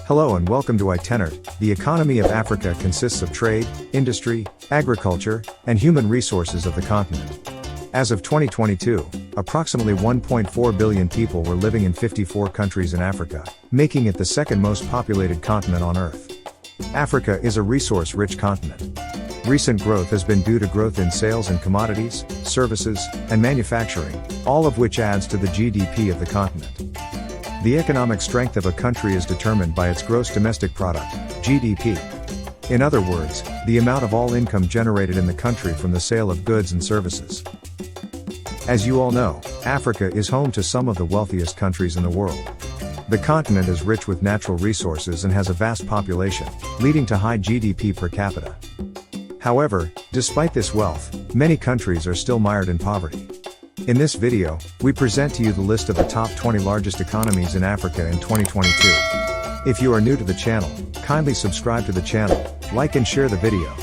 Hello and welcome to Itenert. The economy of Africa consists of trade, industry, agriculture, and human resources of the continent. As of 2022, approximately 1.4 billion people were living in 54 countries in Africa, making it the second most populated continent on Earth. Africa is a resource-rich continent. Recent growth has been due to growth in sales and commodities, services, and manufacturing, all of which adds to the GDP of the continent. The economic strength of a country is determined by its gross domestic product, GDP. In other words, the amount of all income generated in the country from the sale of goods and services. As you all know, Africa is home to some of the wealthiest countries in the world. The continent is rich with natural resources and has a vast population, leading to high GDP per capita. However, despite this wealth, many countries are still mired in poverty. In this video, we present to you the list of the top 20 largest economies in Africa in 2022. If you are new to the channel, kindly subscribe to the channel, like and share the video.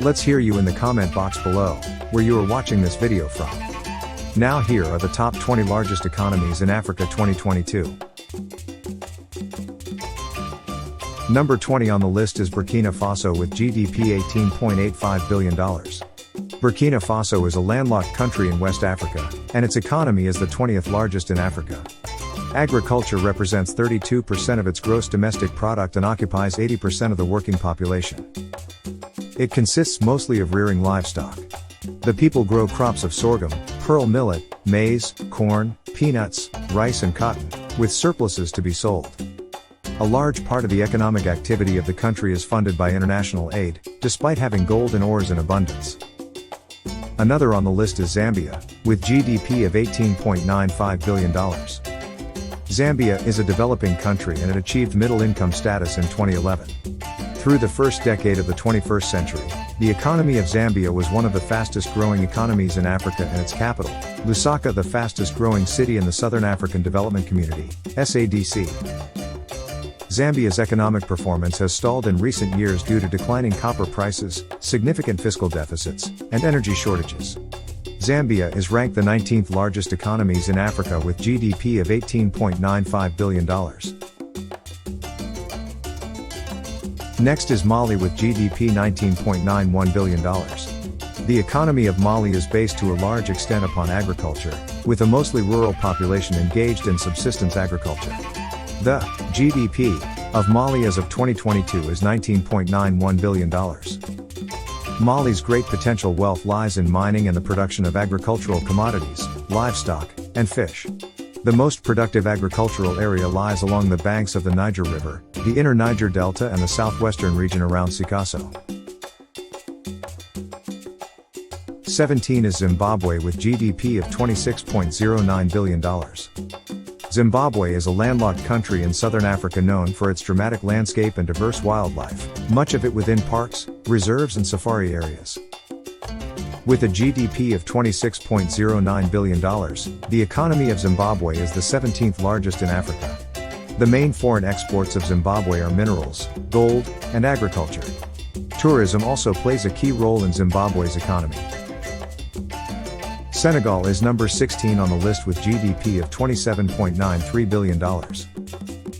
Let's hear you in the comment box below, where you are watching this video from. Now here are the top 20 largest economies in Africa 2022. Number 20 on the list is Burkina Faso with GDP $18.85 billion. Burkina Faso is a landlocked country in West Africa, and its economy is the 20th largest in Africa. Agriculture represents 32% of its gross domestic product and occupies 80% of the working population. It consists mostly of rearing livestock. The people grow crops of sorghum, pearl millet, maize, corn, peanuts, rice and cotton, with surpluses to be sold. A large part of the economic activity of the country is funded by international aid, despite having gold and ores in abundance. Another on the list is Zambia, with GDP of $18.95 billion. Zambia is a developing country and it achieved middle-income status in 2011. Through the first decade of the 21st century, the economy of Zambia was one of the fastest-growing economies in Africa and its capital, Lusaka, the fastest-growing city in the Southern African Development Community, SADC. Zambia's economic performance has stalled in recent years due to declining copper prices, significant fiscal deficits, and energy shortages. Zambia is ranked the 19th largest economies in Africa with GDP of $18.95 billion. Next is Mali with GDP $19.91 billion. The economy of Mali is based to a large extent upon agriculture, with a mostly rural population engaged in subsistence agriculture. The GDP of Mali as of 2022 is $19.91 billion. Mali's great potential wealth lies in mining and the production of agricultural commodities, livestock, and fish. The most productive agricultural area lies along the banks of the Niger River, the inner Niger Delta and the southwestern region around Sikasso. 17 is Zimbabwe with GDP of $26.09 billion. Zimbabwe is a landlocked country in southern Africa known for its dramatic landscape and diverse wildlife, much of it within parks, reserves and safari areas. With a GDP of $26.09 billion, the economy of Zimbabwe is the 17th largest in Africa. The main foreign exports of Zimbabwe are minerals, gold, and agriculture. Tourism also plays a key role in Zimbabwe's economy. Senegal is number 16 on the list with GDP of $27.93 billion.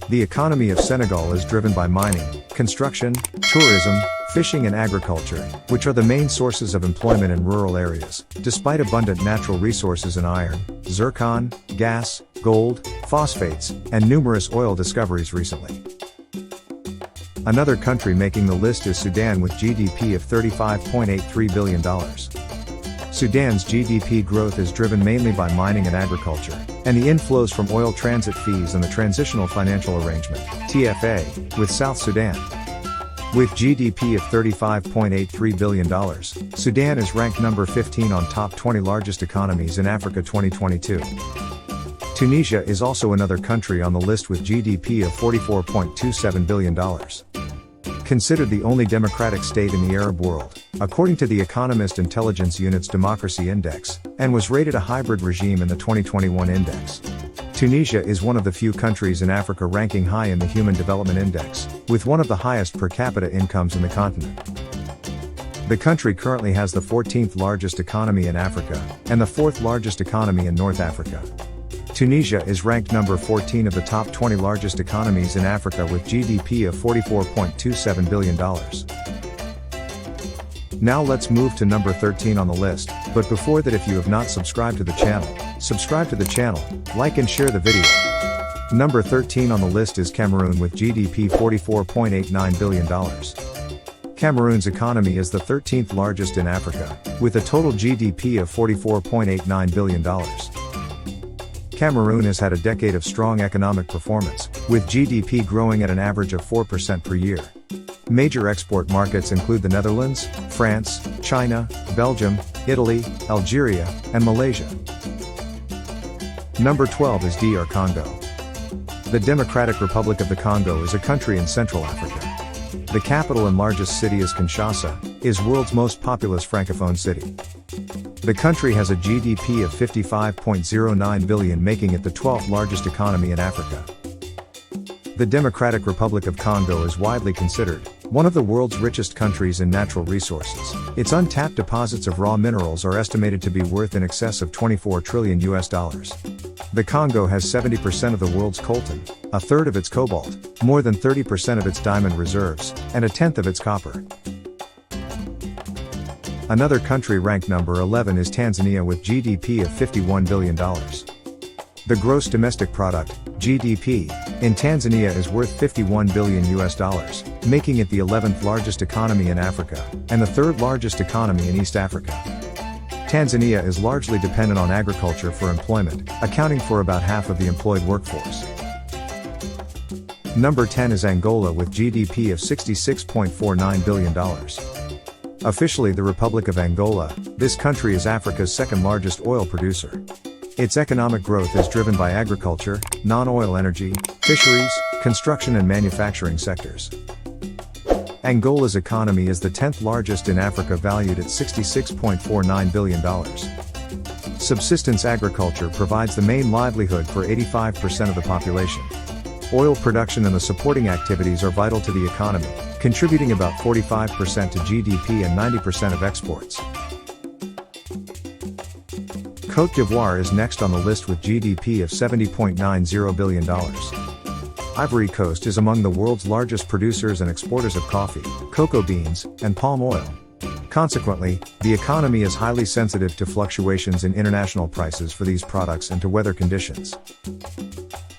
The economy of Senegal is driven by mining, construction, tourism, fishing and agriculture, which are the main sources of employment in rural areas, despite abundant natural resources in iron, zircon, gas, gold, phosphates, and numerous oil discoveries recently. Another country making the list is Sudan with GDP of $35.83 billion. Sudan's GDP growth is driven mainly by mining and agriculture, and the inflows from oil transit fees and the Transitional Financial Arrangement, TFA, with South Sudan. With GDP of $35.83 billion, Sudan is ranked number 15 on top 20 largest economies in Africa 2022. Tunisia is also another country on the list with GDP of $44.27 billion. Considered the only democratic state in the Arab world, according to the Economist Intelligence Unit's Democracy Index, and was rated a hybrid regime in the 2021 index. Tunisia is one of the few countries in Africa ranking high in the Human Development Index, with one of the highest per capita incomes in the continent. The country currently has the 14th largest economy in Africa, and the 4th largest economy in North Africa. Tunisia is ranked number 14 of the top 20 largest economies in Africa with GDP of $44.27 billion. Now let's move to number 13 on the list, but before that, if you have not subscribed to the channel, subscribe to the channel, like and share the video. Number 13 on the list is Cameroon with GDP $44.89 billion. Cameroon's economy is the 13th largest in Africa, with a total GDP of $44.89 billion. Cameroon has had a decade of strong economic performance, with GDP growing at an average of 4% per year. Major export markets include the Netherlands, France, China, Belgium, Italy, Algeria, and Malaysia. Number 12 is DR Congo. The Democratic Republic of the Congo is a country in Central Africa. The capital and largest city is Kinshasa, is world's most populous francophone city. The country has a GDP of $55.09 billion, making it the 12th largest economy in Africa. The Democratic Republic of Congo is widely considered one of the world's richest countries in natural resources. Its untapped deposits of raw minerals are estimated to be worth in excess of $24 trillion. The Congo has 70% of the world's coltan, a third of its cobalt, more than 30% of its diamond reserves, and a tenth of its copper. Another country ranked number 11 is Tanzania with GDP of $51 billion. The gross domestic product, GDP, in Tanzania is worth $51 billion, making it the 11th largest economy in Africa, and the third largest economy in East Africa. Tanzania is largely dependent on agriculture for employment, accounting for about half of the employed workforce. Number 10 is Angola with GDP of $66.49 billion. Officially the Republic of Angola, this country is Africa's second largest oil producer. Its economic growth is driven by agriculture, non-oil energy, fisheries, construction and manufacturing sectors. Angola's economy is the 10th largest in Africa, valued at $66.49 billion. Subsistence agriculture provides the main livelihood for 85% of the population. Oil production and the supporting activities are vital to the economy, contributing about 45% to GDP and 90% of exports. Côte d'Ivoire is next on the list with GDP of $70.90 billion. Ivory Coast is among the world's largest producers and exporters of coffee, cocoa beans, and palm oil. Consequently, the economy is highly sensitive to fluctuations in international prices for these products and to weather conditions.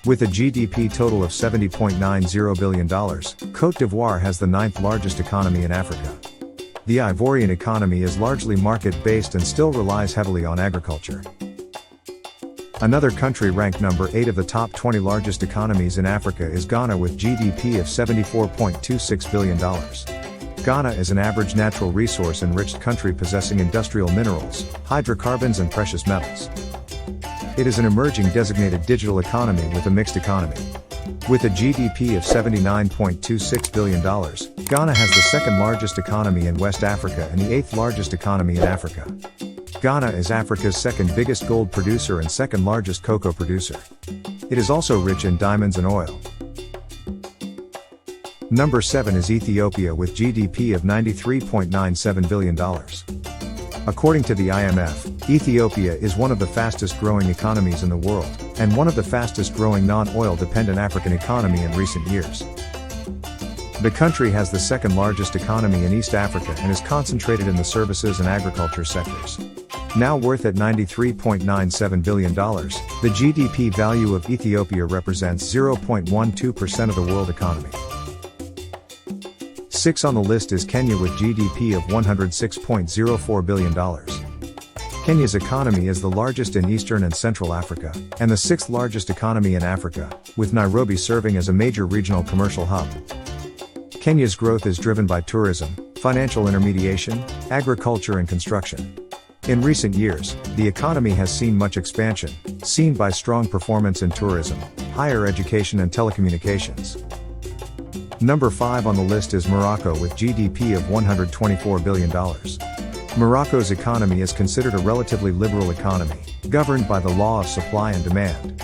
With a GDP total of $70.90 billion, Côte d'Ivoire has the 9th largest economy in Africa. The Ivorian economy is largely market-based and still relies heavily on agriculture. Another country ranked number 8 of the top 20 largest economies in Africa is Ghana with GDP of $74.26 billion. Ghana is an average natural resource-enriched country possessing industrial minerals, hydrocarbons and precious metals. It is an emerging designated digital economy with a mixed economy. With a GDP of $79.26 billion, Ghana has the second largest economy in West Africa and the 8th largest economy in Africa. Ghana is Africa's second biggest gold producer and second largest cocoa producer. It is also rich in diamonds and oil. Number 7 is Ethiopia with GDP of $93.97 billion. According to the IMF, Ethiopia is one of the fastest growing economies in the world, and one of the fastest growing non-oil dependent African economy in recent years. The country has the second largest economy in East Africa and is concentrated in the services and agriculture sectors. Now worth at $93.97 billion, the GDP value of Ethiopia represents 0.12% of the world economy. 6 on the list is Kenya with GDP of $106.04 billion. Kenya's economy is the largest in Eastern and Central Africa, and the 6th largest economy in Africa, with Nairobi serving as a major regional commercial hub. Kenya's growth is driven by tourism, financial intermediation, agriculture and construction. In recent years, the economy has seen much expansion, seen by strong performance in tourism, higher education and telecommunications. Number 5 on the list is Morocco with GDP of $124 billion. Morocco's economy is considered a relatively liberal economy, governed by the law of supply and demand.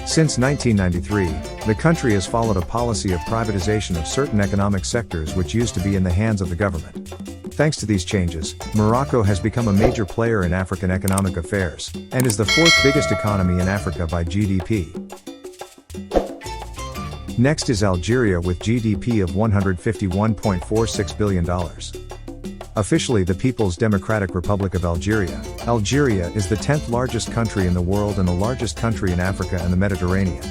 Since 1993, the country has followed a policy of privatization of certain economic sectors which used to be in the hands of the government. Thanks to these changes, Morocco has become a major player in African economic affairs, and is the fourth biggest economy in Africa by GDP. Next is Algeria with GDP of $151.46 billion. Officially the People's Democratic Republic of Algeria, Algeria is the 10th largest country in the world and the largest country in Africa and the Mediterranean.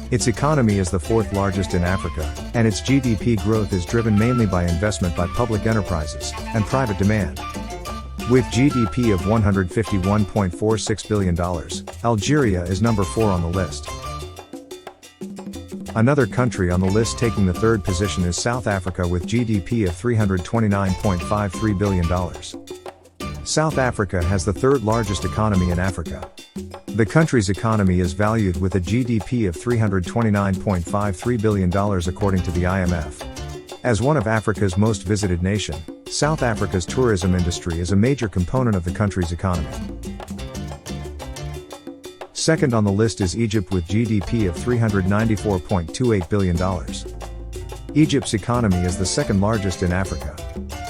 Its economy is the fourth largest in Africa, and its GDP growth is driven mainly by investment by public enterprises and private demand. With GDP of $151.46 billion, Algeria is number 4 on the list. Another country on the list taking the third position is South Africa with GDP of $329.53 billion. South Africa has the third largest economy in Africa. The country's economy is valued with a GDP of $329.53 billion according to the IMF. As one of Africa's most visited nation, South Africa's tourism industry is a major component of the country's economy. Second on the list is Egypt with GDP of $394.28 billion. Egypt's economy is the second largest in Africa.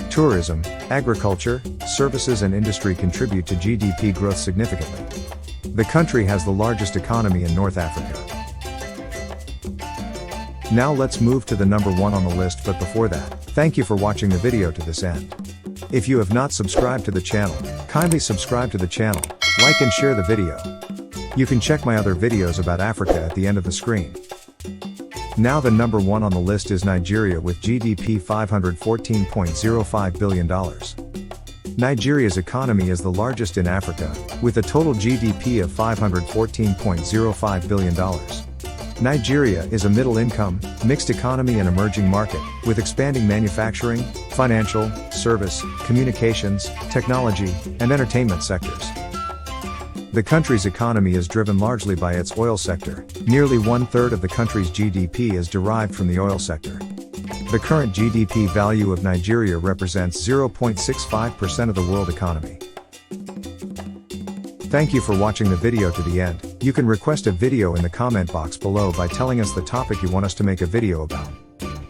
Tourism, agriculture, services and industry contribute to GDP growth significantly. The country has the largest economy in North Africa. Now let's move to the number 1 on the list, but before that, thank you for watching the video to this end. If you have not subscribed to the channel, kindly subscribe to the channel, like and share the video. You can check my other videos about Africa at the end of the screen. Now the number 1 on the list is Nigeria with GDP $514.05 billion. Nigeria's economy is the largest in Africa, with a total GDP of $514.05 billion. Nigeria is a middle-income, mixed economy and emerging market, with expanding manufacturing, financial, service, communications, technology, and entertainment sectors. The country's economy is driven largely by its oil sector. Nearly 1/3 of the country's GDP is derived from the oil sector. The current GDP value of Nigeria represents 0.65% of the world economy. Thank you for watching the video to the end. You can request a video in the comment box below by telling us the topic you want us to make a video about.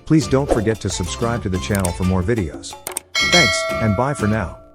Please don't forget to subscribe to the channel for more videos. Thanks, and bye for now.